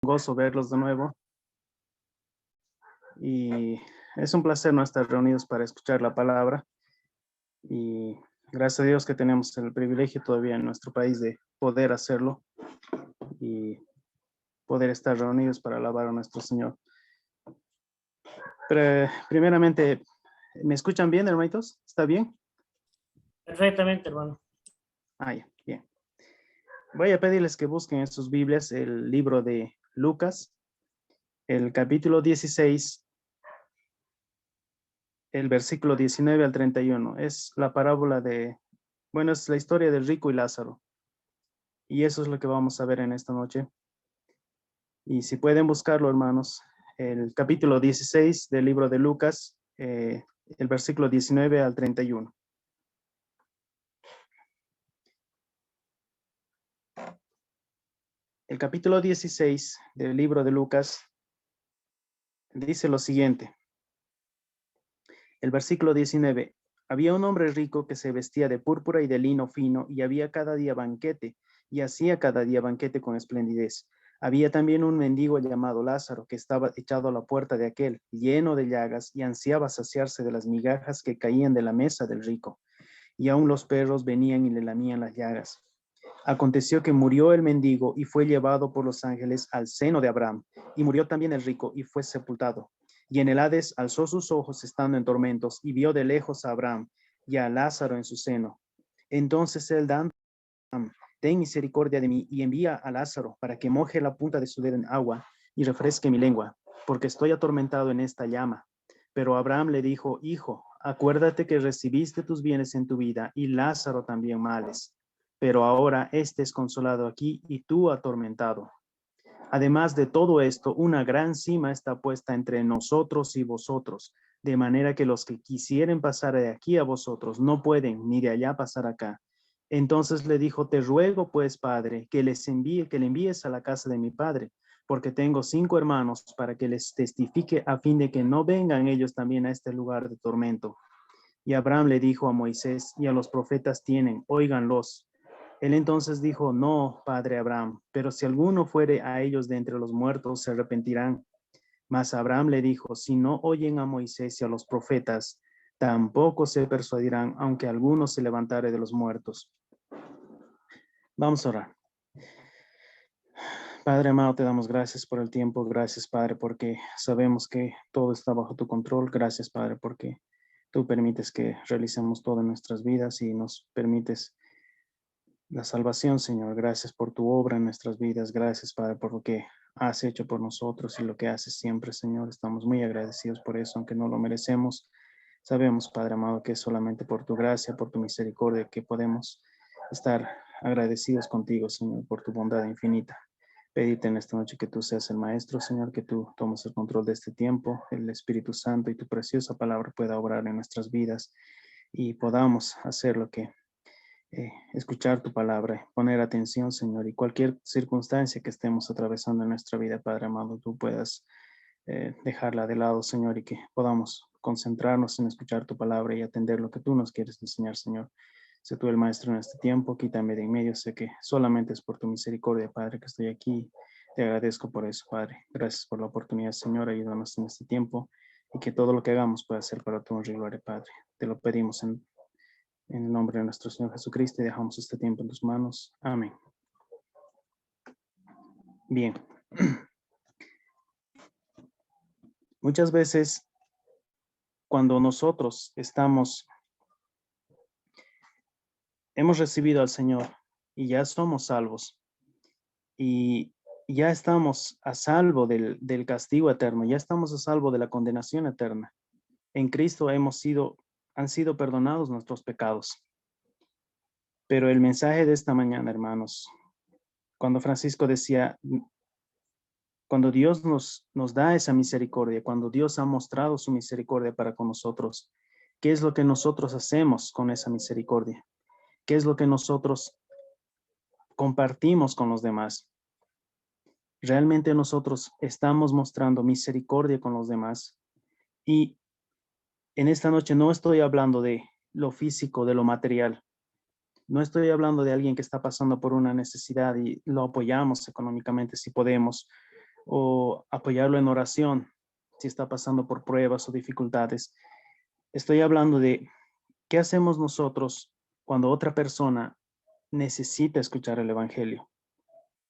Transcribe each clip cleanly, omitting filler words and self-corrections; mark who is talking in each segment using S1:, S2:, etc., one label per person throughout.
S1: Gozo verlos de nuevo y es un placer no estar reunidos para escuchar la palabra y gracias a Dios que tenemos el privilegio todavía en nuestro país de poder hacerlo y poder estar reunidos para alabar a nuestro Señor. Pero, primeramente, ¿me escuchan bien, hermanitos? ¿Está bien?
S2: Perfectamente, hermano.
S1: Ya, bien. Voy a pedirles que busquen en sus Biblias el libro de Lucas, el capítulo 16, el versículo 19 al 31. Es la parábola es la historia del rico y Lázaro. Y eso es lo que vamos a ver en esta noche. Y si pueden buscarlo, hermanos, el capítulo 16 del libro de Lucas, el versículo 19 al 31. El capítulo 16 del libro de Lucas dice lo siguiente. El versículo 19. Había un hombre rico que se vestía de púrpura y de lino fino, y había cada día banquete, y hacía cada día banquete con esplendidez. Había también un mendigo llamado Lázaro, que estaba echado a la puerta de aquel, lleno de llagas, y ansiaba saciarse de las migajas que caían de la mesa del rico. Y aun los perros venían y le lamían las llagas. Aconteció que murió el mendigo y fue llevado por los ángeles al seno de Abraham, y murió también el rico y fue sepultado. Y en el Hades alzó sus ojos estando en tormentos y vio de lejos a Abraham y a Lázaro en su seno. Entonces él dando a Abraham, ten misericordia de mí y envía a Lázaro para que moje la punta de su dedo en agua y refresque mi lengua, porque estoy atormentado en esta llama. Pero Abraham le dijo, hijo, acuérdate que recibiste tus bienes en tu vida y Lázaro también males. Pero ahora éste es consolado aquí y tú atormentado. Además de todo esto, una gran cima está puesta entre nosotros y vosotros, de manera que los que quisieren pasar de aquí a vosotros no pueden, ni de allá pasar acá. Entonces le dijo, te ruego pues, padre, que le envíes a la casa de mi padre, porque tengo 5 hermanos, para que les testifique a fin de que no vengan ellos también a este lugar de tormento. Y Abraham le dijo a Moisés y a los profetas tienen, óiganlos. Él entonces dijo, no, padre Abraham, pero si alguno fuere a ellos de entre los muertos, se arrepentirán. Mas Abraham le dijo, si no oyen a Moisés y a los profetas, tampoco se persuadirán, aunque alguno se levantare de los muertos. Vamos a orar. Padre amado, te damos gracias por el tiempo. Gracias, Padre, porque sabemos que todo está bajo tu control. Gracias, Padre, porque tú permites que realicemos todo en nuestras vidas y nos permites la salvación, Señor. Gracias por tu obra en nuestras vidas. Gracias, Padre, por lo que has hecho por nosotros y lo que haces siempre, Señor. Estamos muy agradecidos por eso, aunque no lo merecemos. Sabemos, Padre amado, que es solamente por tu gracia, por tu misericordia, que podemos estar agradecidos contigo, Señor, por tu bondad infinita. Pedirte en esta noche que tú seas el Maestro, Señor, que tú tomes el control de este tiempo, el Espíritu Santo y tu preciosa palabra pueda obrar en nuestras vidas y podamos hacer lo que escuchar tu palabra, poner atención, Señor, y cualquier circunstancia que estemos atravesando en nuestra vida, Padre amado, tú puedas dejarla de lado, Señor, y que podamos concentrarnos en escuchar tu palabra y atender lo que tú nos quieres enseñar, Señor. Sé tú el maestro en este tiempo, quítame de en medio, sé que solamente es por tu misericordia, Padre, que estoy aquí. Te agradezco por eso, Padre. Gracias por la oportunidad, Señor, ayúdanos en este tiempo y que todo lo que hagamos pueda ser para tu honra y gloria, Padre. Te lo pedimos en el nombre de nuestro Señor Jesucristo y dejamos este tiempo en tus manos. Amén. Bien. Muchas veces cuando nosotros hemos recibido al Señor y ya somos salvos y ya estamos a salvo del castigo eterno, ya estamos a salvo de la condenación eterna. En Cristo han sido perdonados nuestros pecados. Pero el mensaje de esta mañana, hermanos, cuando Francisco decía, cuando Dios nos da esa misericordia, cuando Dios ha mostrado su misericordia para con nosotros, ¿qué es lo que nosotros hacemos con esa misericordia? ¿Qué es lo que nosotros compartimos con los demás? ¿Realmente nosotros estamos mostrando misericordia con los demás? Y en esta noche no estoy hablando de lo físico, de lo material. No estoy hablando de alguien que está pasando por una necesidad y lo apoyamos económicamente si podemos. o apoyarlo en oración si está pasando por pruebas o dificultades. Estoy hablando de qué hacemos nosotros cuando otra persona necesita escuchar el evangelio,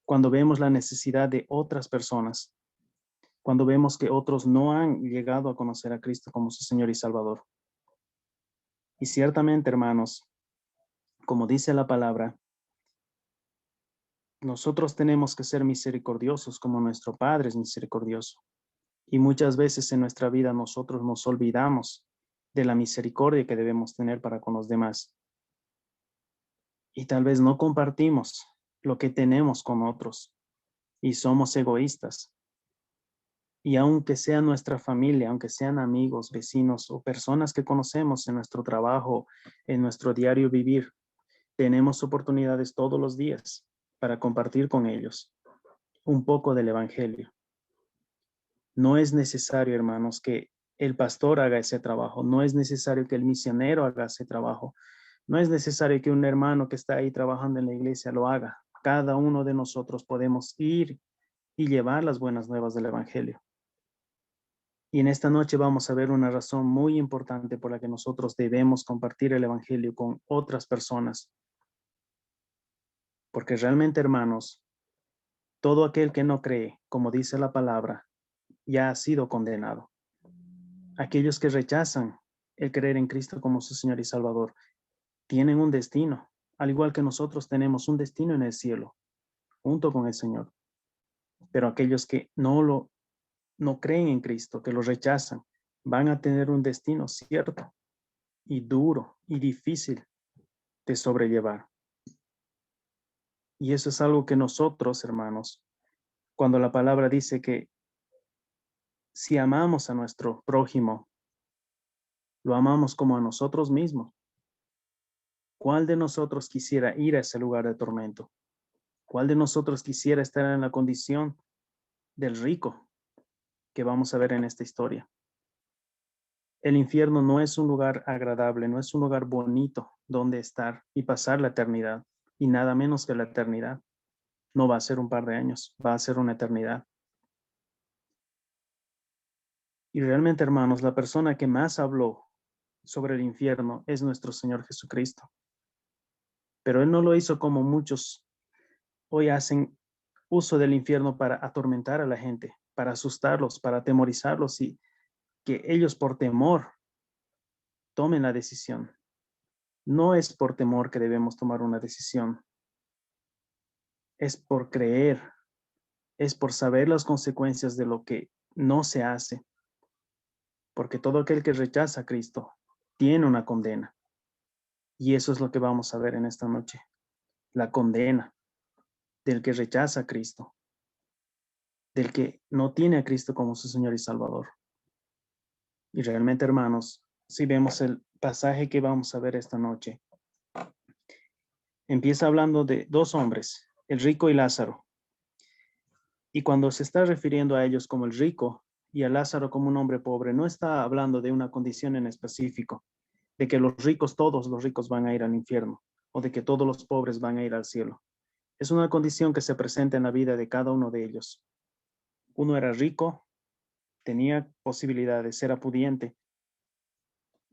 S1: cuando vemos la necesidad de otras personas, cuando vemos que otros no han llegado a conocer a Cristo como su Señor y Salvador. Y ciertamente, hermanos, como dice la palabra, nosotros tenemos que ser misericordiosos como nuestro Padre es misericordioso. Y muchas veces en nuestra vida nosotros nos olvidamos de la misericordia que debemos tener para con los demás. Y tal vez no compartimos lo que tenemos con otros y somos egoístas. Y aunque sea nuestra familia, aunque sean amigos, vecinos o personas que conocemos en nuestro trabajo, en nuestro diario vivir, tenemos oportunidades todos los días para compartir con ellos un poco del evangelio. No es necesario, hermanos, que el pastor haga ese trabajo. No es necesario que el misionero haga ese trabajo. No es necesario que un hermano que está ahí trabajando en la iglesia lo haga. Cada uno de nosotros podemos ir y llevar las buenas nuevas del evangelio. Y en esta noche vamos a ver una razón muy importante por la que nosotros debemos compartir el evangelio con otras personas. Porque realmente, hermanos, todo aquel que no cree, como dice la palabra, ya ha sido condenado. Aquellos que rechazan el creer en Cristo como su Señor y Salvador tienen un destino, al igual que nosotros tenemos un destino en el cielo, junto con el Señor. Pero aquellos que no creen en Cristo, que lo rechazan, van a tener un destino cierto y duro y difícil de sobrellevar. Y eso es algo que nosotros, hermanos, cuando la palabra dice que si amamos a nuestro prójimo, lo amamos como a nosotros mismos. ¿Cuál de nosotros quisiera ir a ese lugar de tormento? ¿Cuál de nosotros quisiera estar en la condición del rico que vamos a ver en esta historia? El infierno no es un lugar agradable, no es un lugar bonito donde estar y pasar la eternidad, y nada menos que la eternidad. No va a ser un par de años, va a ser una eternidad. Y realmente, hermanos, la persona que más habló sobre el infierno es nuestro Señor Jesucristo. Pero Él no lo hizo como muchos hoy hacen uso del infierno para atormentar a la gente, para asustarlos, para atemorizarlos y que ellos por temor tomen la decisión. No es por temor que debemos tomar una decisión, es por creer, es por saber las consecuencias de lo que no se hace, porque todo aquel que rechaza a Cristo tiene una condena. Y eso es lo que vamos a ver en esta noche, la condena del que rechaza a Cristo, del que no tiene a Cristo como su Señor y Salvador. Y realmente, hermanos, si vemos el pasaje que vamos a ver esta noche, empieza hablando de dos hombres, el rico y Lázaro. Y cuando se está refiriendo a ellos como el rico y a Lázaro como un hombre pobre, no está hablando de una condición en específico, de que los ricos, todos los ricos van a ir al infierno, o de que todos los pobres van a ir al cielo. Es una condición que se presenta en la vida de cada uno de ellos. Uno era rico, tenía posibilidades, era pudiente.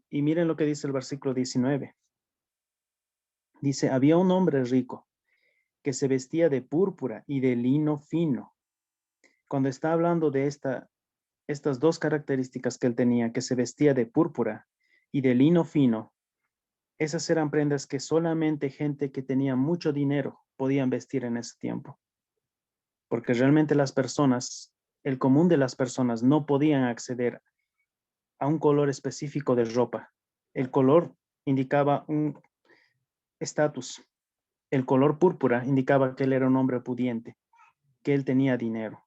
S1: Y miren lo que dice el versículo 19. Dice, había un hombre rico que se vestía de púrpura y de lino fino. Cuando está hablando de estas dos características que él tenía, que se vestía de púrpura y de lino fino, esas eran prendas que solamente gente que tenía mucho dinero podían vestir en ese tiempo. Porque realmente las personas, el común de las personas no podían acceder a un color específico de ropa. El color indicaba un estatus. El color púrpura indicaba que él era un hombre pudiente, que él tenía dinero.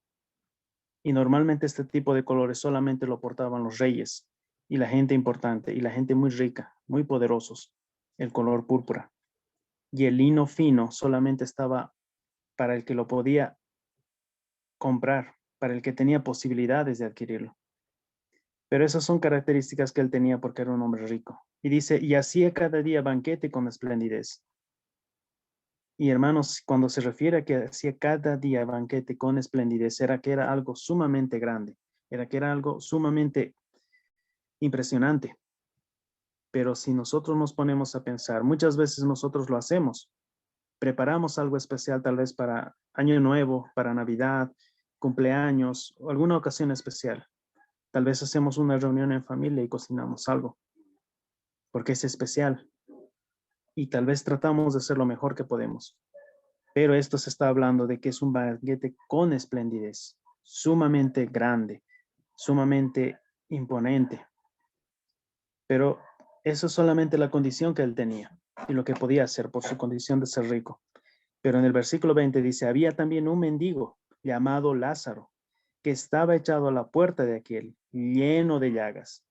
S1: Y normalmente este tipo de colores solamente lo portaban los reyes y la gente importante y la gente muy rica, muy poderosos, el color púrpura. Y el lino fino solamente estaba para el que lo podía comprar, para el que tenía posibilidades de adquirirlo. Pero esas son características que él tenía porque era un hombre rico. Y dice, y hacía cada día banquete con esplendidez. Y hermanos, cuando se refiere a que hacía cada día banquete con esplendidez, era que era algo sumamente grande, era que era algo sumamente impresionante. Pero si nosotros nos ponemos a pensar, muchas veces nosotros lo hacemos, preparamos algo especial tal vez para Año Nuevo, para Navidad, cumpleaños o alguna ocasión especial. Tal vez hacemos una reunión en familia y cocinamos algo, porque es especial. Y tal vez tratamos de hacer lo mejor que podemos. Pero esto se está hablando de que es un banquete con esplendidez, sumamente grande, sumamente imponente. Pero eso es solamente la condición que él tenía y lo que podía hacer por su condición de ser rico. Pero en el versículo 20 dice, había también un mendigo llamado Lázaro, que estaba echado a la puerta de aquel, lleno de llagas.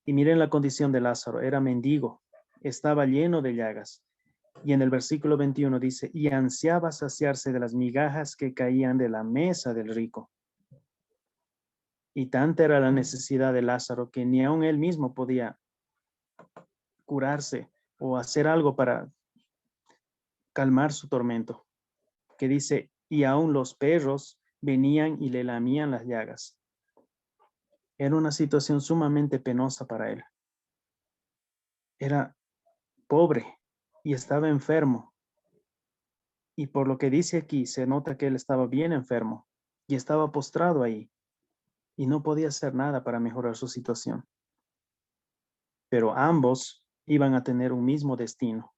S1: Y miren la condición de Lázaro, era mendigo, estaba lleno de llagas. Y en el versículo 21 dice, y ansiaba saciarse de las migajas que caían de la mesa del rico. Y tanta era la necesidad de Lázaro que ni aun él mismo podía curarse o hacer algo para calmar su tormento. Que dice, y aun los perros venían y le lamían las llagas. Era una situación sumamente penosa para él. Era pobre y estaba enfermo. Y por lo que dice aquí, se nota que él estaba bien enfermo y estaba postrado ahí y no podía hacer nada para mejorar su situación. Pero ambos iban a tener un mismo destino.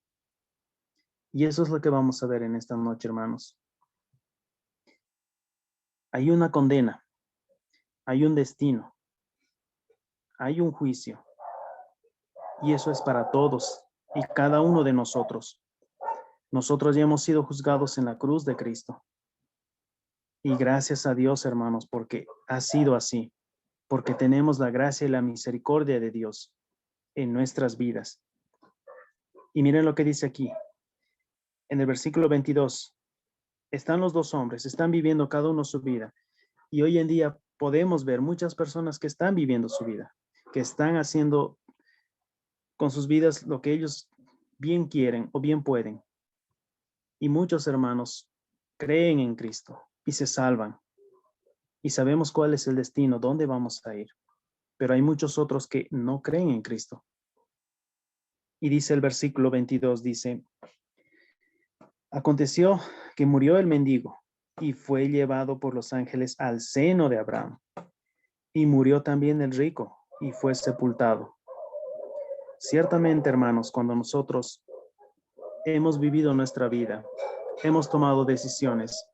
S1: Y eso es lo que vamos a ver en esta noche, hermanos. Hay una condena, hay un destino, hay un juicio. Y eso es para todos y cada uno de nosotros. Nosotros ya hemos sido juzgados en la cruz de Cristo. Y gracias a Dios, hermanos, porque ha sido así, porque tenemos la gracia y la misericordia de Dios en nuestras vidas. Y miren lo que dice aquí, en el versículo 22. Están los dos hombres, están viviendo cada uno su vida. Y hoy en día podemos ver muchas personas que están viviendo su vida, que están haciendo con sus vidas lo que ellos bien quieren o bien pueden. Y muchos hermanos creen en Cristo y se salvan. Y sabemos cuál es el destino, dónde vamos a ir. Pero hay muchos otros que no creen en Cristo. Y dice el versículo 22, dice, aconteció que murió el mendigo y fue llevado por los ángeles al seno de Abraham. Y murió también el rico y fue sepultado. Ciertamente, hermanos, cuando nosotros hemos vivido nuestra vida, hemos tomado decisiones,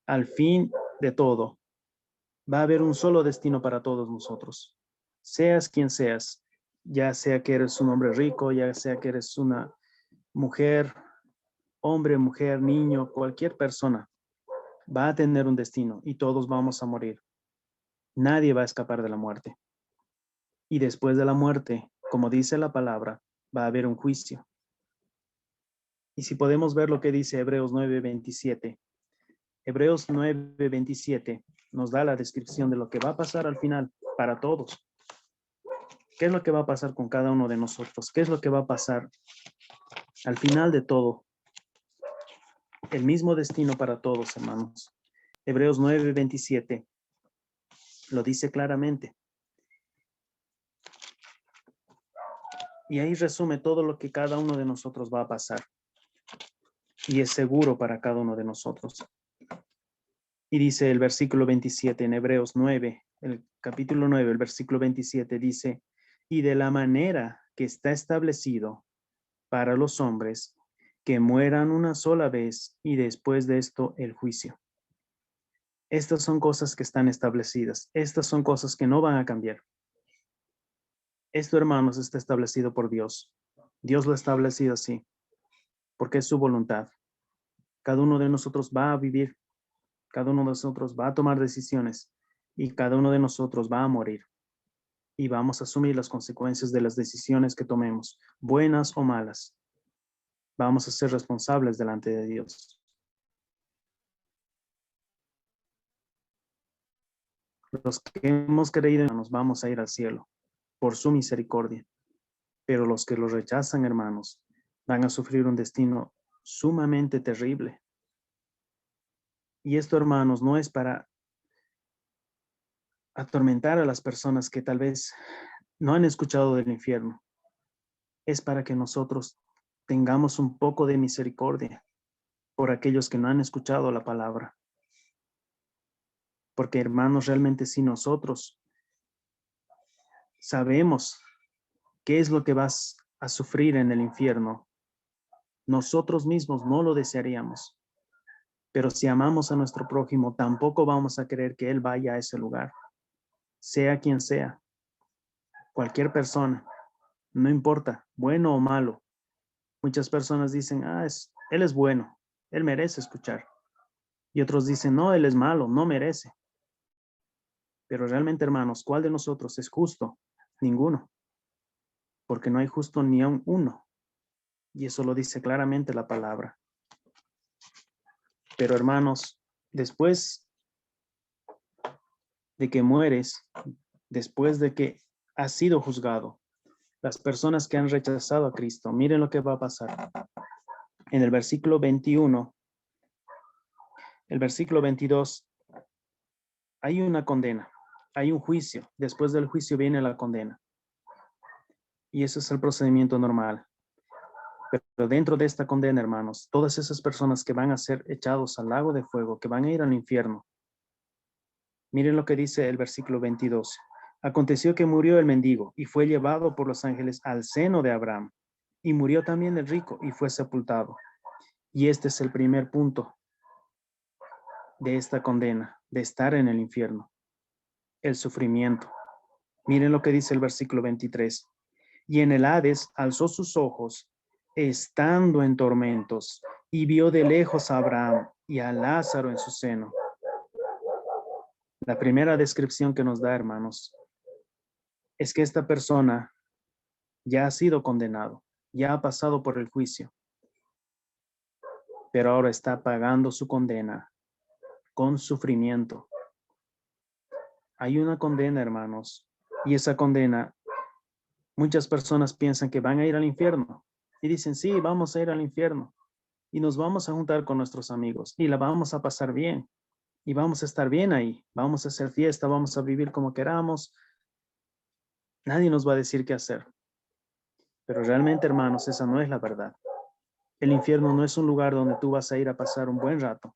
S1: al fin de todo, va a haber un solo destino para todos nosotros. Seas quien seas, ya sea que eres un hombre rico, ya sea que eres una mujer, hombre, mujer, niño, cualquier persona, va a tener un destino y todos vamos a morir. Nadie va a escapar de la muerte. Y después de la muerte, como dice la palabra, va a haber un juicio. Y si podemos ver lo que dice Hebreos 9:27. Hebreos 9:27 nos da la descripción de lo que va a pasar al final para todos. ¿Qué es lo que va a pasar con cada uno de nosotros? ¿Qué es lo que va a pasar al final de todo? El mismo destino para todos, hermanos. Hebreos 9:27 lo dice claramente. Y ahí resume todo lo que cada uno de nosotros va a pasar. Y es seguro para cada uno de nosotros. Y dice el versículo 27 en Hebreos 9, el capítulo 9, el versículo 27 dice, y de la manera que está establecido para los hombres que mueran una sola vez y después de esto el juicio. Estas son cosas que están establecidas. Estas son cosas que no van a cambiar. Esto, hermanos, está establecido por Dios. Dios lo ha establecido así, porque es su voluntad. Cada uno de nosotros va a vivir, cada uno de nosotros va a tomar decisiones y cada uno de nosotros va a morir. Y vamos a asumir las consecuencias de las decisiones que tomemos, buenas o malas. Vamos a ser responsables delante de Dios. Los que hemos creído nos vamos a ir al cielo por su misericordia. Pero los que lo rechazan, hermanos, van a sufrir un destino sumamente terrible. Y esto, hermanos, no es para atormentar a las personas que tal vez no han escuchado del infierno. Es para que nosotros tengamos un poco de misericordia por aquellos que no han escuchado la palabra. Porque, hermanos, realmente si nosotros sabemos qué es lo que vas a sufrir en el infierno, nosotros mismos no lo desearíamos. Pero si amamos a nuestro prójimo, tampoco vamos a querer que él vaya a ese lugar, sea quien sea, cualquier persona, no importa, bueno o malo. Muchas personas dicen, él es bueno, él merece escuchar. Y otros dicen, no, él es malo, no merece. Pero realmente, hermanos, ¿cuál de nosotros es justo? Ninguno, porque no hay justo ni aun uno. Y eso lo dice claramente la palabra. Pero, hermanos, después de que mueres, después de que has sido juzgado, las personas que han rechazado a Cristo, miren lo que va a pasar. En el versículo 21, el versículo 22, hay una condena, hay un juicio. Después del juicio viene la condena. Y ese es el procedimiento normal. Pero dentro de esta condena, hermanos, todas esas personas que van a ser echados al lago de fuego, que van a ir al infierno, miren lo que dice el versículo 22. Aconteció que murió el mendigo y fue llevado por los ángeles al seno de Abraham. Y murió también el rico y fue sepultado. Y este es el primer punto de esta condena, de estar en el infierno, el sufrimiento. Miren lo que dice el versículo 23. Y en el Hades alzó sus ojos, estando en tormentos, y vio de lejos a Abraham y a Lázaro en su seno. La primera descripción que nos da, hermanos, es que esta persona ya ha sido condenado, ya ha pasado por el juicio, pero ahora está pagando su condena con sufrimiento. Hay una condena, hermanos, y esa condena, muchas personas piensan que van a ir al infierno y dicen, sí, vamos a ir al infierno y nos vamos a juntar con nuestros amigos y la vamos a pasar bien y vamos a estar bien ahí, vamos a hacer fiesta, vamos a vivir como queramos, nadie nos va a decir qué hacer. Pero realmente, hermanos, esa no es la verdad. El infierno no es un lugar donde tú vas a ir a pasar un buen rato.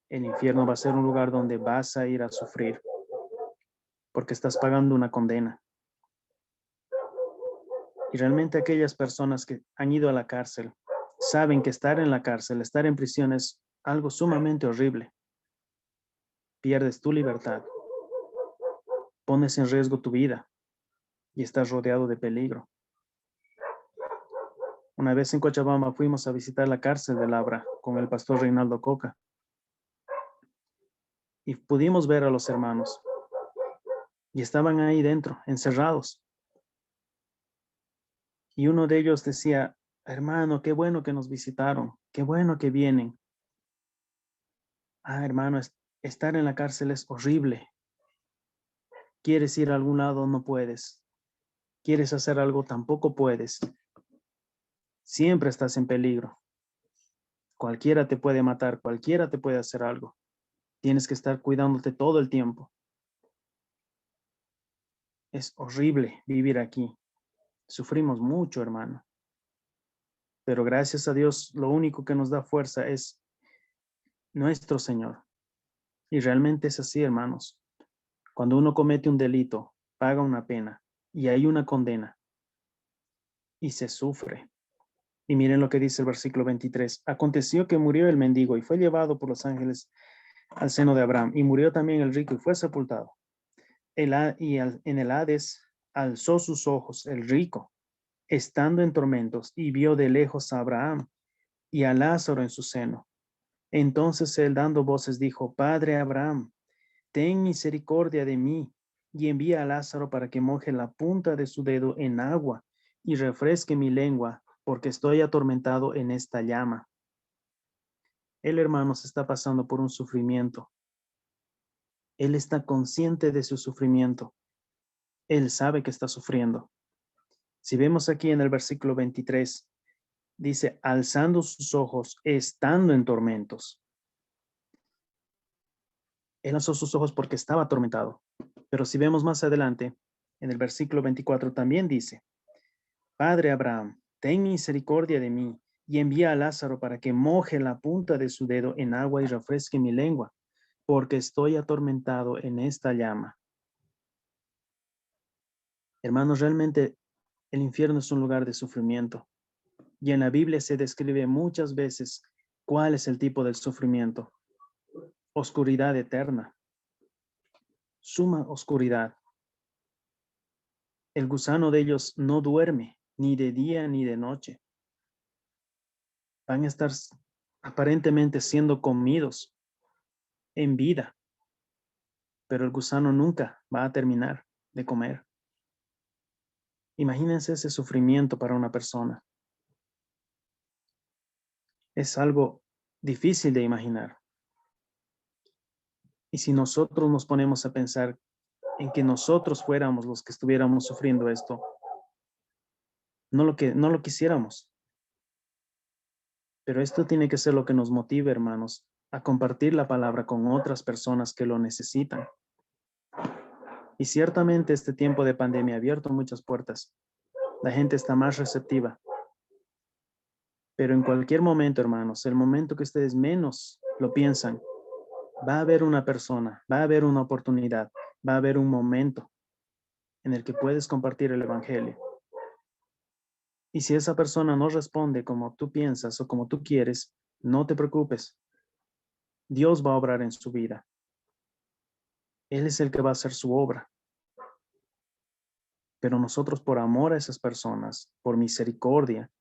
S1: El infierno va a ser un lugar donde vas a ir a sufrir porque estás pagando una condena. Y realmente aquellas personas que han ido a la cárcel saben que estar en la cárcel, estar en prisión es algo sumamente horrible. Pierdes tu libertad, pones en riesgo tu vida y estás rodeado de peligro. Una vez en Cochabamba fuimos a visitar la cárcel de Labra con el pastor Reinaldo Coca y pudimos ver a los hermanos y estaban ahí dentro, encerrados. Y uno de ellos decía, hermano, qué bueno que nos visitaron, qué bueno que vienen. Hermano, estar en la cárcel es horrible. Quieres ir a algún lado, no puedes. Quieres hacer algo, tampoco puedes. Siempre estás en peligro. Cualquiera te puede matar, cualquiera te puede hacer algo. Tienes que estar cuidándote todo el tiempo. Es horrible vivir aquí. Sufrimos mucho, hermano. Pero gracias a Dios, lo único que nos da fuerza es nuestro Señor. Y realmente es así, hermanos. Cuando uno comete un delito, paga una pena y hay una condena y se sufre. Y miren lo que dice el versículo 23. Aconteció que murió el mendigo y fue llevado por los ángeles al seno de Abraham. Y murió también el rico y fue sepultado. En el Hades alzó sus ojos el rico, estando en tormentos, y vio de lejos a Abraham y a Lázaro en su seno. Entonces él, dando voces, dijo, Padre Abraham, ten misericordia de mí y envía a Lázaro para que moje la punta de su dedo en agua y refresque mi lengua, porque estoy atormentado en esta llama. El hermano se está pasando por un sufrimiento. Él está consciente de su sufrimiento. Él sabe que está sufriendo. Si vemos aquí en el versículo 23, Dice, alzando sus ojos, estando en tormentos. Él alzó sus ojos porque estaba atormentado. Pero si vemos más adelante, en el versículo 24 también dice, Padre Abraham, ten misericordia de mí y envía a Lázaro para que moje la punta de su dedo en agua y refresque mi lengua, porque estoy atormentado en esta llama. Hermanos, realmente el infierno es un lugar de sufrimiento. Y en la Biblia se describe muchas veces cuál es el tipo del sufrimiento. Oscuridad eterna, suma oscuridad. El gusano de ellos no duerme, ni de día ni de noche. Van a estar aparentemente siendo comidos en vida, pero el gusano nunca va a terminar de comer. Imagínense ese sufrimiento para una persona. Es algo difícil de imaginar. Y si nosotros nos ponemos a pensar en que nosotros fuéramos los que estuviéramos sufriendo esto, no lo quisiéramos. Pero esto tiene que ser lo que nos motive, hermanos, a compartir la palabra con otras personas que lo necesitan. Y ciertamente este tiempo de pandemia ha abierto muchas puertas. La gente está más receptiva. Pero en cualquier momento, hermanos, el momento que ustedes menos lo piensan, va a haber una persona, va a haber una oportunidad, va a haber un momento en el que puedes compartir el evangelio. Y si esa persona no responde como tú piensas o como tú quieres, no te preocupes. Dios va a obrar en su vida. Él es el que va a hacer su obra. Pero nosotros, por amor a esas personas, por misericordia,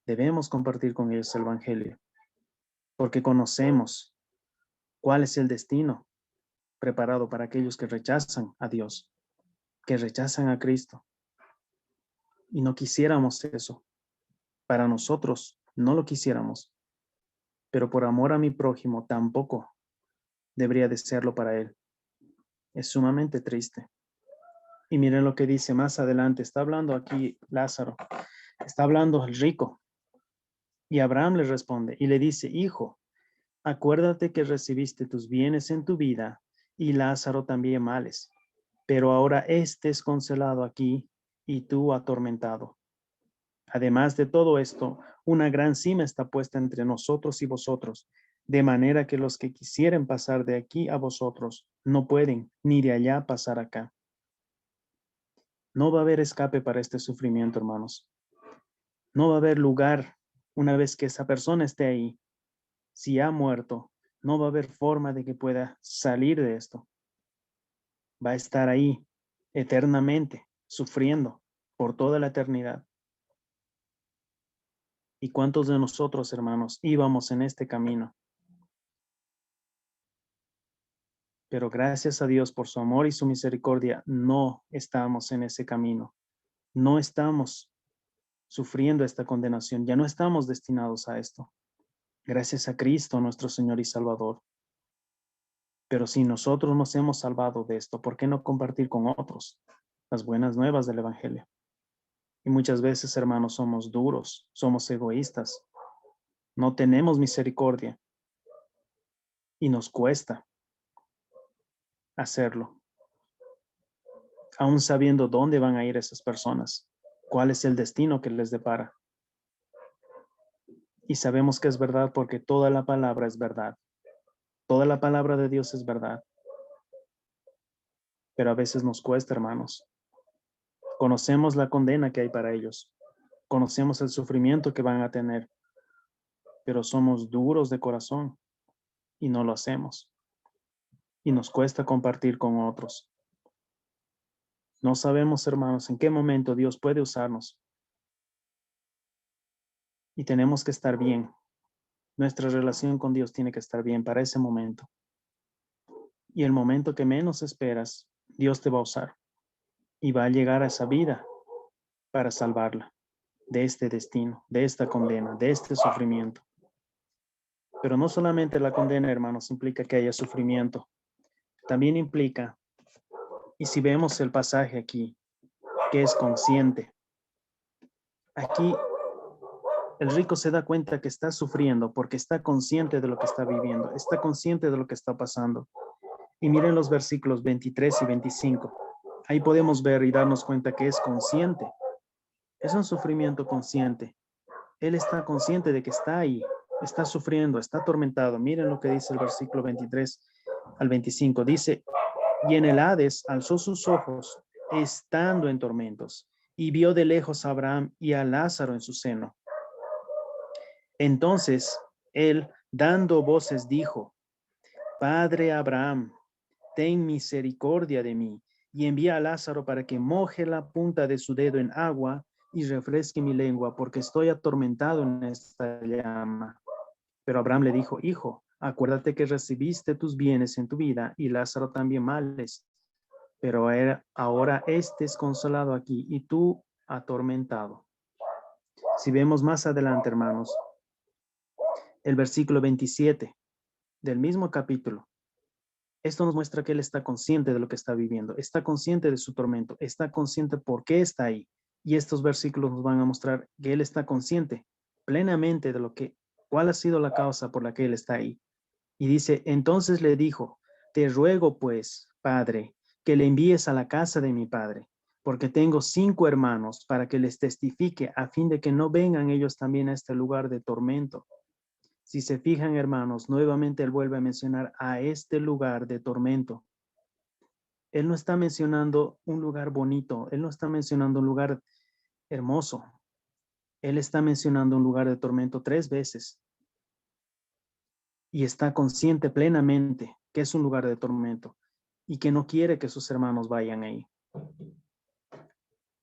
S1: debemos compartir con ellos el evangelio, porque conocemos cuál es el destino preparado para aquellos que rechazan a Dios, que rechazan a Cristo. Y no quisiéramos eso. Para nosotros no lo quisiéramos, pero por amor a mi prójimo tampoco debería de serlo para él. Es sumamente triste. Y miren lo que dice más adelante. Está hablando aquí Lázaro. Está hablando el rico. Y Abraham le responde y le dice, hijo, acuérdate que recibiste tus bienes en tu vida y Lázaro también males. Pero ahora éste es consolado aquí y tú atormentado. Además de todo esto, una gran cima está puesta entre nosotros y vosotros, de manera que los que quisieren pasar de aquí a vosotros no pueden, ni de allá pasar acá. No va a haber escape para este sufrimiento, hermanos. No va a haber lugar una vez que esa persona esté ahí. Si ha muerto, no va a haber forma de que pueda salir de esto. Va a estar ahí eternamente, sufriendo por toda la eternidad. ¿Y cuántos de nosotros, hermanos, íbamos en este camino? Pero gracias a Dios por su amor y su misericordia, no estamos en ese camino. No estamos sufriendo esta condenación. Ya no estamos destinados a esto. Gracias a Cristo, nuestro Señor y Salvador. Pero si nosotros nos hemos salvado de esto, ¿por qué no compartir con otros las buenas nuevas del Evangelio? Y muchas veces, hermanos, somos duros, somos egoístas, no tenemos misericordia y nos cuesta hacerlo, aún sabiendo dónde van a ir esas personas, cuál es el destino que les depara. Y sabemos que es verdad porque toda la palabra es verdad. Toda la palabra de Dios es verdad. Pero a veces nos cuesta, hermanos. Conocemos la condena que hay para ellos. Conocemos el sufrimiento que van a tener. Pero somos duros de corazón y no lo hacemos. Y nos cuesta compartir con otros. No sabemos, hermanos, en qué momento Dios puede usarnos. Y tenemos que estar bien. Nuestra relación con Dios tiene que estar bien para ese momento. Y el momento que menos esperas, Dios te va a usar. Y va a llegar a esa vida para salvarla de este destino, de esta condena, de este sufrimiento. Pero no solamente la condena, hermanos, implica que haya sufrimiento. También implica, y si vemos el pasaje aquí, que es consciente. Aquí El rico se da cuenta que está sufriendo porque está consciente de lo que está viviendo, está consciente de lo que está pasando. Y miren los versículos 23 y 25. Ahí podemos ver y darnos cuenta que es consciente. Es un sufrimiento consciente. Él está consciente de que está ahí, está sufriendo, está atormentado. Miren lo que dice el versículo 23 al 25. Dice, y en el Hades alzó sus ojos, estando en tormentos, y vio de lejos a Abraham y a Lázaro en su seno. Entonces él, dando voces, dijo, Padre Abraham, ten misericordia de mí, y envía a Lázaro para que moje la punta de su dedo en agua y refresque mi lengua, porque estoy atormentado en esta llama. Pero Abraham le dijo, hijo, acuérdate que recibiste tus bienes en tu vida y Lázaro también males, pero ahora estés consolado aquí y tú atormentado. Si vemos más adelante, hermanos, el versículo 27 del mismo capítulo, esto nos muestra que él está consciente de lo que está viviendo, está consciente de su tormento, está consciente por qué está ahí. Y estos versículos nos van a mostrar que él está consciente plenamente de cuál ha sido la causa por la que él está ahí. Y dice, entonces le dijo, te ruego pues, Padre, que le envíes a la casa de mi padre, porque tengo 5 hermanos para que les testifique a fin de que no vengan ellos también a este lugar de tormento. Si se fijan, hermanos, nuevamente él vuelve a mencionar a este lugar de tormento. Él no está mencionando un lugar bonito, él no está mencionando un lugar hermoso. Él está mencionando un lugar de tormento 3 veces. Y está consciente plenamente que es un lugar de tormento y que no quiere que sus hermanos vayan ahí.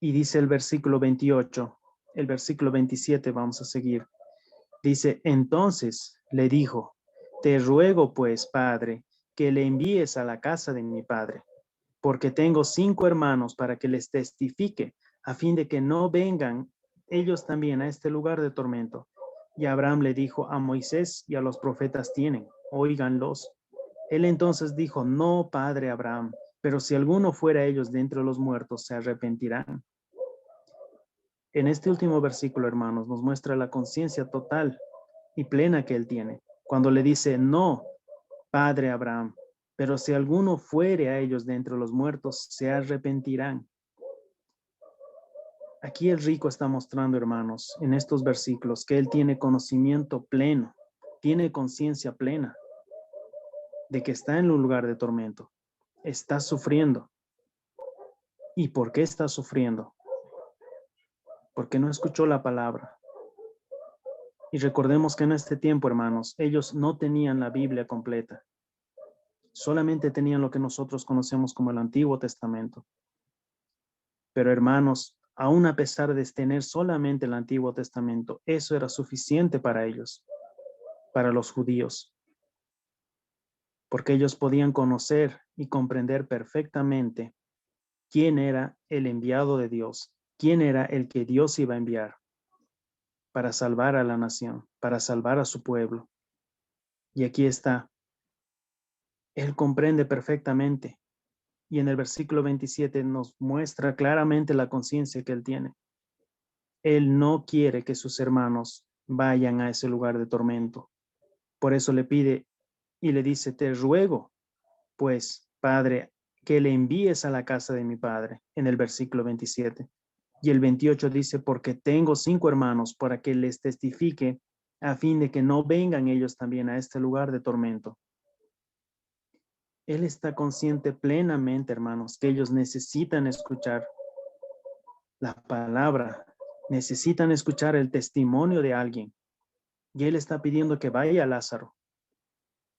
S1: Y dice el versículo 28, el versículo 27, vamos a seguir. Dice, entonces le dijo, te ruego pues, Padre, que le envíes a la casa de mi padre, porque tengo 5 hermanos para que les testifique, a fin de que no vengan ellos también a este lugar de tormento. Y Abraham le dijo, a Moisés y a los profetas tienen, óiganlos. Él entonces dijo, no, padre Abraham, pero si alguno fuera ellos de entre los muertos, se arrepentirán. En este último versículo, hermanos, nos muestra la conciencia total y plena que él tiene. Cuando le dice, no, padre Abraham, pero si alguno fuere a ellos de entre los muertos, se arrepentirán. Aquí el rico está mostrando, hermanos, en estos versículos, que él tiene conocimiento pleno, tiene conciencia plena de que está en un lugar de tormento, está sufriendo. ¿Y por qué está sufriendo? Porque no escuchó la palabra. Y recordemos que en este tiempo, hermanos, ellos no tenían la Biblia completa. Solamente tenían lo que nosotros conocemos como el Antiguo Testamento. Pero, hermanos, aún a pesar de tener solamente el Antiguo Testamento, eso era suficiente para ellos, para los judíos, porque ellos podían conocer y comprender perfectamente quién era el enviado de Dios, quién era el que Dios iba a enviar para salvar a la nación, para salvar a su pueblo. Y aquí está. Él comprende perfectamente. Y en el versículo 27 nos muestra claramente la conciencia que él tiene. Él no quiere que sus hermanos vayan a ese lugar de tormento. Por eso le pide y le dice, te ruego, pues, Padre, que le envíes a la casa de mi padre, en el versículo 27. Y el 28 dice, porque tengo 5 hermanos para que les testifique a fin de que no vengan ellos también a este lugar de tormento. Él está consciente plenamente, hermanos, que ellos necesitan escuchar la palabra, necesitan escuchar el testimonio de alguien. Y él está pidiendo que vaya Lázaro.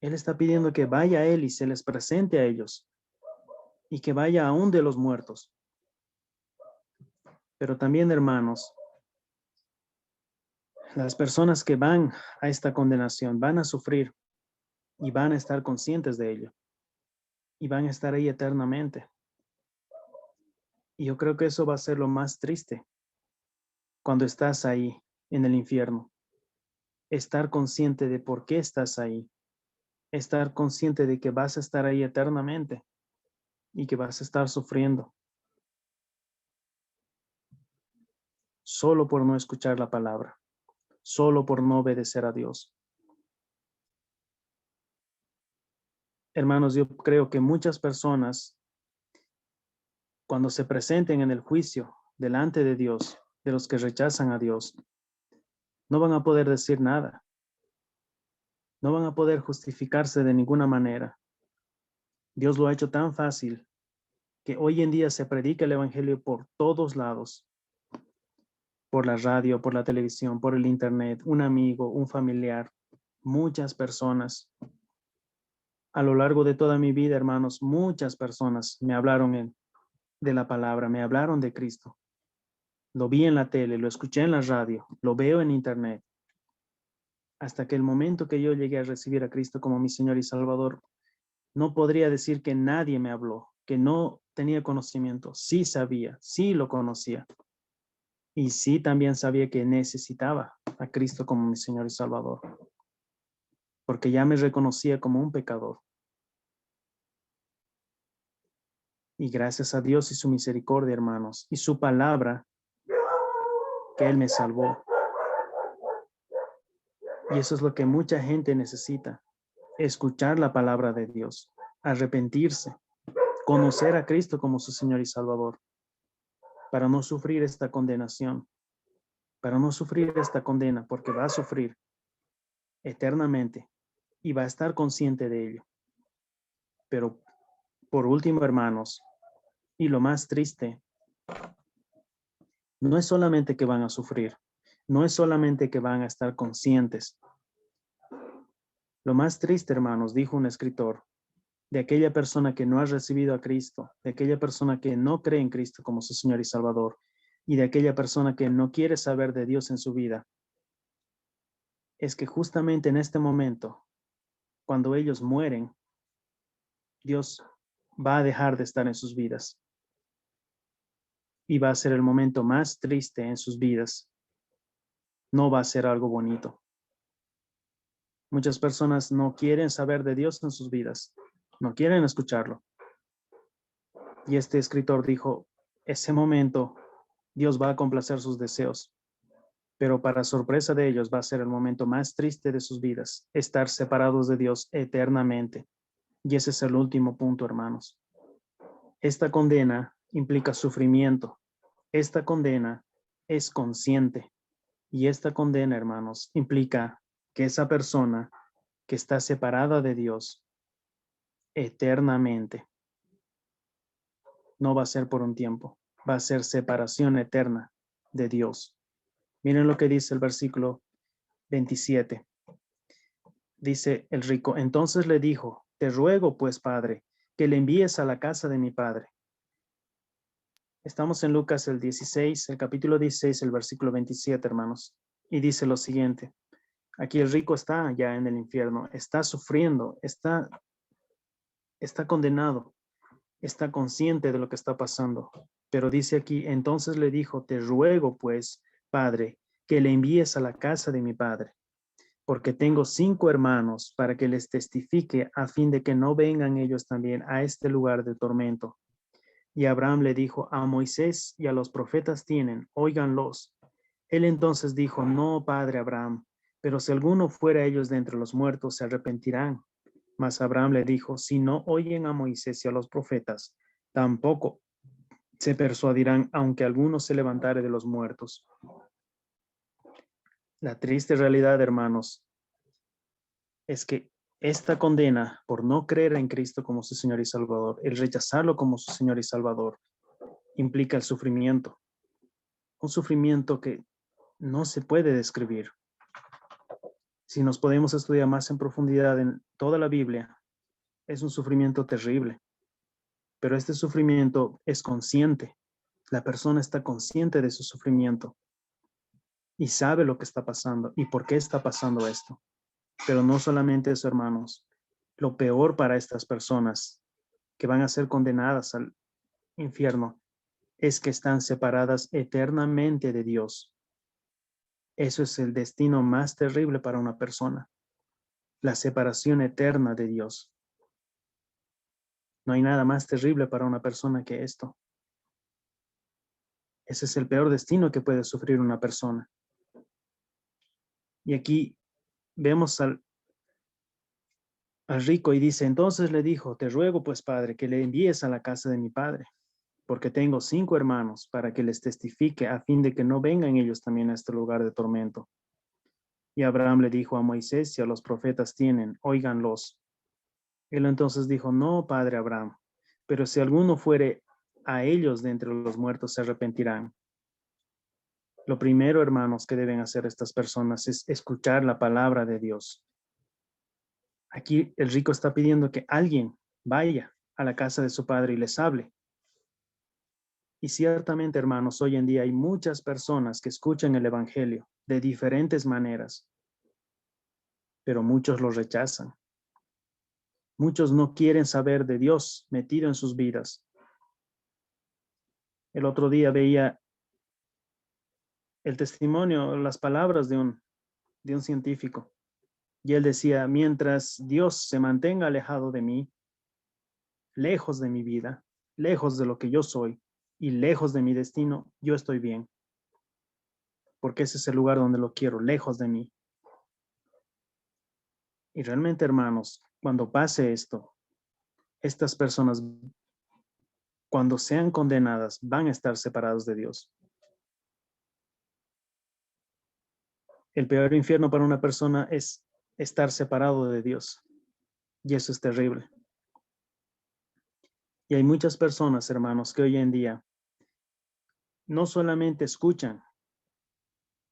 S1: Él está pidiendo que vaya él y se les presente a ellos. Y que vaya aún de los muertos. Pero también, hermanos, las personas que van a esta condenación van a sufrir y van a estar conscientes de ello. Y van a estar ahí eternamente. Y yo creo que eso va a ser lo más triste cuando estás ahí en el infierno. Estar consciente de por qué estás ahí. Estar consciente de que vas a estar ahí eternamente y que vas a estar sufriendo. Solo por no escuchar la palabra. solo por no obedecer a Dios. Hermanos, yo creo que muchas personas, cuando se presenten en el juicio delante de Dios, de los que rechazan a Dios, no van a poder decir nada. No van a poder justificarse de ninguna manera. Dios lo ha hecho tan fácil que hoy en día se predica el evangelio por todos lados, por la radio, por la televisión, por el internet, un amigo, un familiar, muchas personas. A lo largo de toda mi vida, hermanos, muchas personas me hablaron de la palabra, me hablaron de Cristo. Lo vi en la tele, lo escuché en la radio, lo veo en internet. Hasta que el momento que yo llegué a recibir a Cristo como mi Señor y Salvador, no podría decir que nadie me habló, que no tenía conocimiento. Sí sabía, sí lo conocía. Y sí también sabía que necesitaba a Cristo como mi Señor y Salvador, porque ya me reconocía como un pecador. Y gracias a Dios y su misericordia, hermanos, y su palabra, que Él me salvó. Y eso es lo que mucha gente necesita, escuchar la palabra de Dios, arrepentirse, conocer a Cristo como su Señor y Salvador, para no sufrir esta condenación, para no sufrir esta condena, porque va a sufrir eternamente y va a estar consciente de ello. Pero por último, hermanos, y lo más triste, no es solamente que van a sufrir, no es solamente que van a estar conscientes. Lo más triste, hermanos, dijo un escritor, de aquella persona que no ha recibido a Cristo, de aquella persona que no cree en Cristo como su Señor y Salvador, y de aquella persona que no quiere saber de Dios en su vida, es que justamente en este momento, cuando ellos mueren, Dios va a dejar de estar en sus vidas. Y va a ser el momento más triste en sus vidas. No va a ser algo bonito. Muchas personas no quieren saber de Dios en sus vidas. No quieren escucharlo. Y este escritor dijo, ese momento Dios va a complacer sus deseos. Pero para sorpresa de ellos va a ser el momento más triste de sus vidas. Estar separados de Dios eternamente. Y ese es el último punto, hermanos. Esta condena implica sufrimiento. Esta condena es consciente. Y esta condena, hermanos, implica que esa persona que está separada de Dios eternamente, no va a ser por un tiempo, va a ser separación eterna de Dios. Miren lo que dice el versículo 27. Dice el rico, entonces le dijo, te ruego pues, Padre, que le envíes a la casa de mi padre. Estamos en Lucas el 16, el capítulo 16, el versículo 27, hermanos. Y dice lo siguiente. Aquí el rico está ya en el infierno, está sufriendo, está condenado, está consciente de lo que está pasando. Pero dice aquí, entonces le dijo, te ruego pues, Padre, que le envíes a la casa de mi padre, porque tengo 5 hermanos para que les testifique a fin de que no vengan ellos también a este lugar de tormento. Y Abraham le dijo, a Moisés y a los profetas tienen, óiganlos. Él entonces dijo, no, padre Abraham, pero si alguno fuera ellos de entre los muertos, se arrepentirán. Mas Abraham le dijo, si no oyen a Moisés y a los profetas, tampoco se persuadirán, aunque alguno se levantare de los muertos. La triste realidad, hermanos, es que esta condena por no creer en Cristo como su Señor y Salvador, el rechazarlo como su Señor y Salvador, implica el sufrimiento. Un sufrimiento que no se puede describir. Si nos podemos estudiar más en profundidad en toda la Biblia, es un sufrimiento terrible. Pero este sufrimiento es consciente. La persona está consciente de su sufrimiento y sabe lo que está pasando y por qué está pasando esto. Pero no solamente eso, hermanos. Lo peor para estas personas que van a ser condenadas al infierno es que están separadas eternamente de Dios. Eso es el destino más terrible para una persona, la separación eterna de Dios. No hay nada más terrible para una persona que esto. Ese es el peor destino que puede sufrir una persona. Y aquí vemos al rico y dice, entonces le dijo, te ruego pues, padre, que le envíes a la casa de mi padre, porque tengo 5 hermanos, para que les testifique a fin de que no vengan ellos también a este lugar de tormento. Y Abraham le dijo a Moisés, si a los profetas tienen, óiganlos. Él entonces dijo, no, padre Abraham, pero si alguno fuere a ellos de entre los muertos, se arrepentirán. Lo primero, hermanos, que deben hacer estas personas es escuchar la palabra de Dios. Aquí el rico está pidiendo que alguien vaya a la casa de su padre y les hable. Y ciertamente, hermanos, hoy en día hay muchas personas que escuchan el evangelio de diferentes maneras, pero muchos lo rechazan. Muchos no quieren saber de Dios metido en sus vidas. El otro día veía el testimonio, las palabras de un científico. Y él decía, mientras Dios se mantenga alejado de mí, lejos de mi vida, lejos de lo que yo soy y lejos de mi destino, yo estoy bien. Porque ese es el lugar donde lo quiero, lejos de mí. Y realmente, hermanos, cuando pase esto, estas personas, cuando sean condenadas, van a estar separados de Dios. El peor infierno para una persona es estar separado de Dios. Y eso es terrible. Y hay muchas personas, hermanos, que hoy en día no solamente escuchan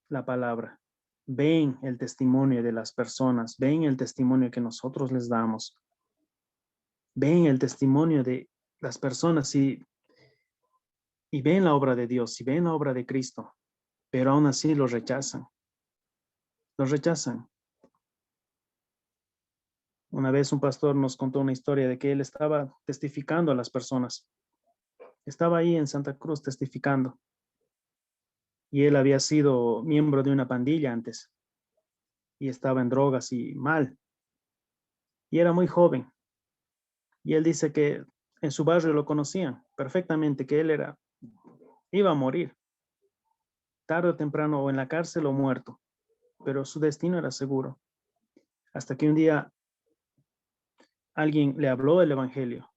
S1: la palabra, ven el testimonio de las personas, ven el testimonio que nosotros les damos, ven el testimonio de las personas y ven la obra de Dios, y ven la obra de Cristo, pero aún así lo rechazan. Lo rechazan. Una vez un pastor nos contó una historia de que él estaba testificando a las personas. Estaba ahí en Santa Cruz testificando. Y él había sido miembro de una pandilla antes. Y estaba en drogas y mal. Y era muy joven. Y él dice que en su barrio lo conocían perfectamente, que él iba a morir. Tarde o temprano o en la cárcel o muerto. Pero su destino era seguro. Hasta que un día alguien le habló del evangelio.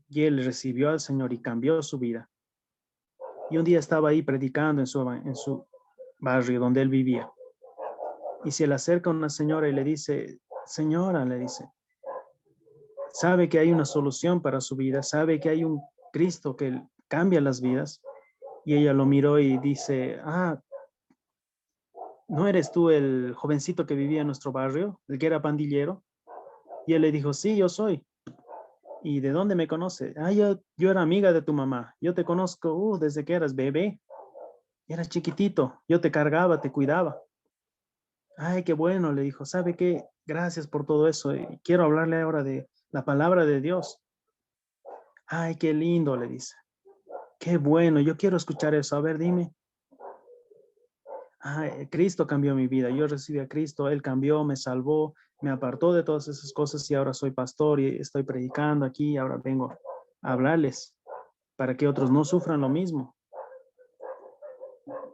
S1: Y él recibió al Señor y cambió su vida. Y un día estaba ahí predicando en su barrio donde él vivía. Y se le acerca una señora y le dice, señora, le dice, sabe que hay una solución para su vida, sabe que hay un Cristo que cambia las vidas. Y ella lo miró y dice, ¿no eres tú el jovencito que vivía en nuestro barrio, el que era pandillero? Y él le dijo, sí, yo soy. ¿Y de dónde me conoce? Yo era amiga de tu mamá. Yo te conozco desde que eras bebé. Eras chiquitito. Yo te cargaba, te cuidaba. Ay, qué bueno, le dijo. ¿Sabe qué? Gracias por todo eso. Y quiero hablarle ahora de la palabra de Dios. Ay, qué lindo, le dice. Qué bueno, yo quiero escuchar eso. A ver, dime. Ay, Cristo cambió mi vida. Yo recibí a Cristo. Él cambió, me salvó, me apartó de todas esas cosas y ahora soy pastor y estoy predicando aquí. Ahora vengo a hablarles para que otros no sufran lo mismo.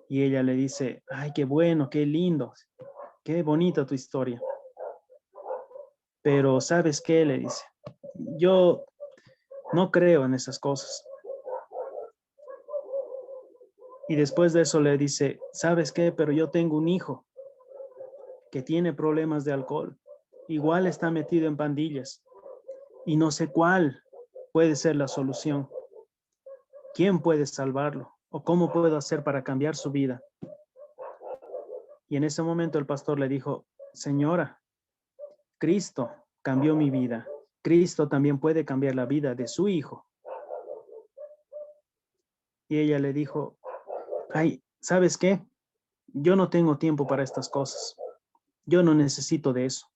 S1: Y ella le dice, ay, qué bueno, qué lindo, qué bonita tu historia. Pero ¿sabes qué? Le dice, yo no creo en esas cosas. Y después de eso le dice, ¿sabes qué? Pero yo tengo un hijo que tiene problemas de alcohol. Igual está metido en pandillas y no sé cuál puede ser la solución. ¿Quién puede salvarlo? ¿O cómo puedo hacer para cambiar su vida? Y en ese momento el pastor le dijo, señora, Cristo cambió mi vida. Cristo también puede cambiar la vida de su hijo. Y ella le dijo, ay, ¿sabes qué? Yo no tengo tiempo para estas cosas. Yo no necesito de eso.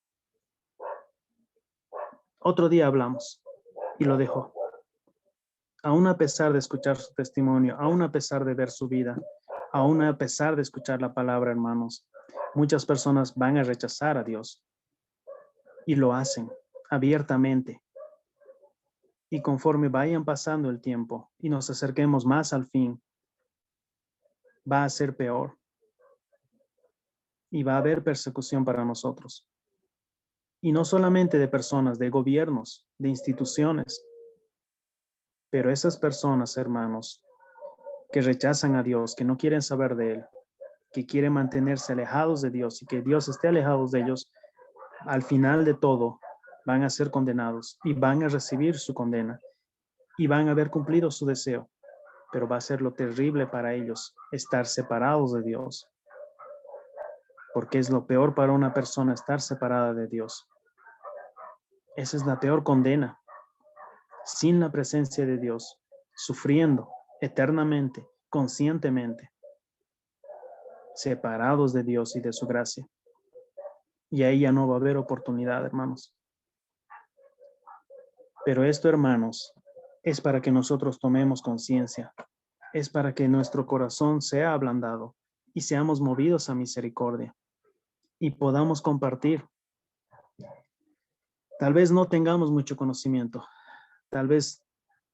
S1: Otro día hablamos. Y lo dejó. Aún a pesar de escuchar su testimonio, aún a pesar de ver su vida, aún a pesar de escuchar la palabra, hermanos, muchas personas van a rechazar a Dios y lo hacen abiertamente. Y conforme vayan pasando el tiempo y nos acerquemos más al fin, va a ser peor. y va a haber persecución para nosotros. Y no solamente de personas, de gobiernos, de instituciones, pero esas personas, hermanos, que rechazan a Dios, que no quieren saber de Él, que quieren mantenerse alejados de Dios y que Dios esté alejado de ellos, al final de todo van a ser condenados y van a recibir su condena y van a haber cumplido su deseo, pero va a ser lo terrible para ellos estar separados de Dios, porque es lo peor para una persona estar separada de Dios. Esa es la peor condena, sin la presencia de Dios, sufriendo eternamente, conscientemente, separados de Dios y de su gracia. Y ahí ya no va a haber oportunidad, hermanos. Pero esto, hermanos, es para que nosotros tomemos conciencia, es para que nuestro corazón sea ablandado y seamos movidos a misericordia y podamos compartir. Tal vez no tengamos mucho conocimiento, tal vez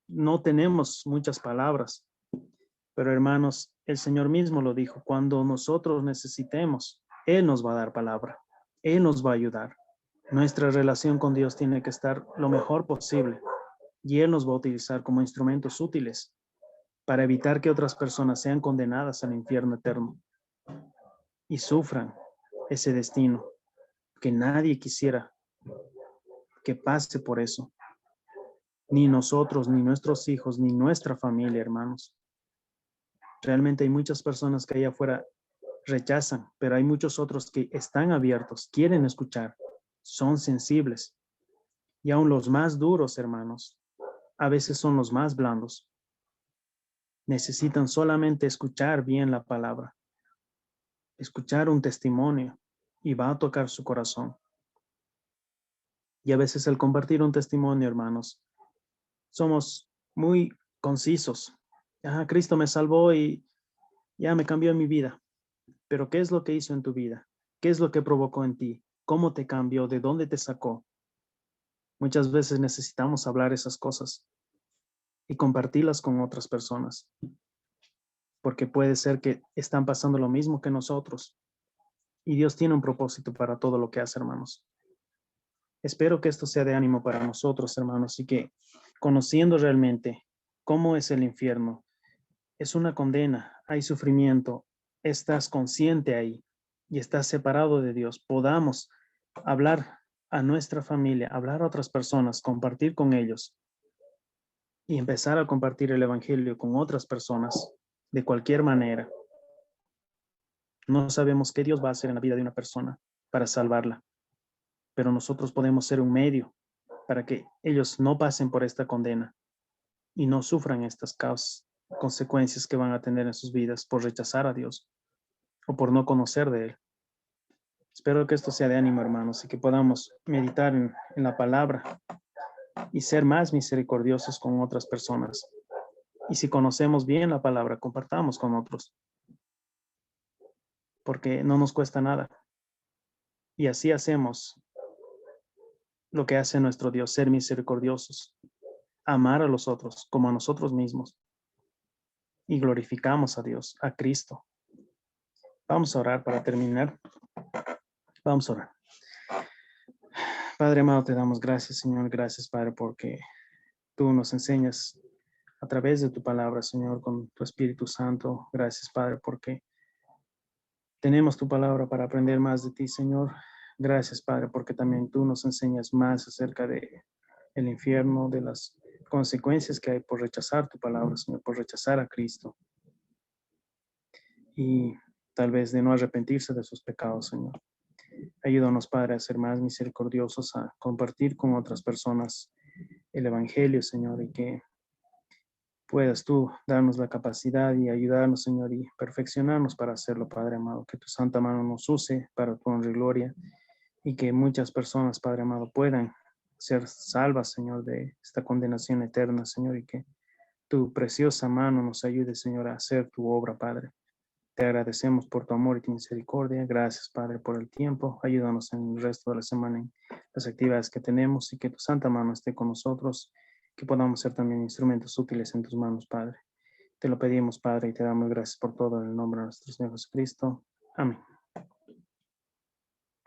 S1: no tenemos muchas palabras, pero hermanos, el Señor mismo lo dijo, cuando nosotros necesitemos, Él nos va a dar palabra, Él nos va a ayudar. Nuestra relación con Dios tiene que estar lo mejor posible y Él nos va a utilizar como instrumentos útiles para evitar que otras personas sean condenadas al infierno eterno y sufran ese destino que nadie quisiera que pase por eso. Ni nosotros, ni nuestros hijos, ni nuestra familia, hermanos. Realmente hay muchas personas que allá afuera rechazan, pero hay muchos otros que están abiertos, quieren escuchar, son sensibles. Y aún los más duros, hermanos, a veces son los más blandos. Necesitan solamente escuchar bien la palabra, escuchar un testimonio y va a tocar su corazón. Y a veces al compartir un testimonio, hermanos, somos muy concisos. Cristo me salvó y ya me cambió mi vida. Pero ¿qué es lo que hizo en tu vida? ¿Qué es lo que provocó en ti? ¿Cómo te cambió? ¿De dónde te sacó? Muchas veces necesitamos hablar esas cosas y compartirlas con otras personas, porque puede ser que están pasando lo mismo que nosotros. Y Dios tiene un propósito para todo lo que hace, hermanos. Espero que esto sea de ánimo para nosotros, hermanos, y que conociendo realmente cómo es el infierno, es una condena, hay sufrimiento, estás consciente ahí y estás separado de Dios, podamos hablar a nuestra familia, hablar a otras personas, compartir con ellos y empezar a compartir el evangelio con otras personas de cualquier manera. No sabemos qué Dios va a hacer en la vida de una persona para salvarla, pero nosotros podemos ser un medio para que ellos no pasen por esta condena y no sufran estas consecuencias que van a tener en sus vidas por rechazar a Dios o por no conocer de Él. Espero que esto sea de ánimo, hermanos, y que podamos meditar en la palabra y ser más misericordiosos con otras personas. Y si conocemos bien la palabra, compartamos con otros, porque no nos cuesta nada. Y así hacemos lo que hace nuestro Dios, ser misericordiosos, amar a los otros como a nosotros mismos. Y glorificamos a Dios, a Cristo. Vamos a orar para terminar. Vamos a orar. Padre amado, te damos gracias, Señor. Gracias, Padre, porque tú nos enseñas a través de tu palabra, Señor, con tu Espíritu Santo. Gracias, Padre, porque tenemos tu palabra para aprender más de ti, Señor. Gracias, Padre, porque también tú nos enseñas más acerca de el infierno, de las consecuencias que hay por rechazar tu palabra, Señor, por rechazar a Cristo. Y tal vez de no arrepentirse de sus pecados, Señor. Ayúdanos, Padre, a ser más misericordiosos, a compartir con otras personas el Evangelio, Señor, y que puedas tú darnos la capacidad y ayudarnos, Señor, y perfeccionarnos para hacerlo, Padre amado. Que tu santa mano nos use para tu honra y gloria y que muchas personas, Padre amado, puedan ser salvas, Señor, de esta condenación eterna, Señor, y que tu preciosa mano nos ayude, Señor, a hacer tu obra, Padre. Te agradecemos por tu amor y tu misericordia. Gracias, Padre, por el tiempo. Ayúdanos en el resto de la semana en las actividades que tenemos y que tu santa mano esté con nosotros, que podamos ser también instrumentos útiles en tus manos, Padre. Te lo pedimos, Padre, y te damos gracias por todo en el nombre de nuestro Señor Jesucristo. Amén.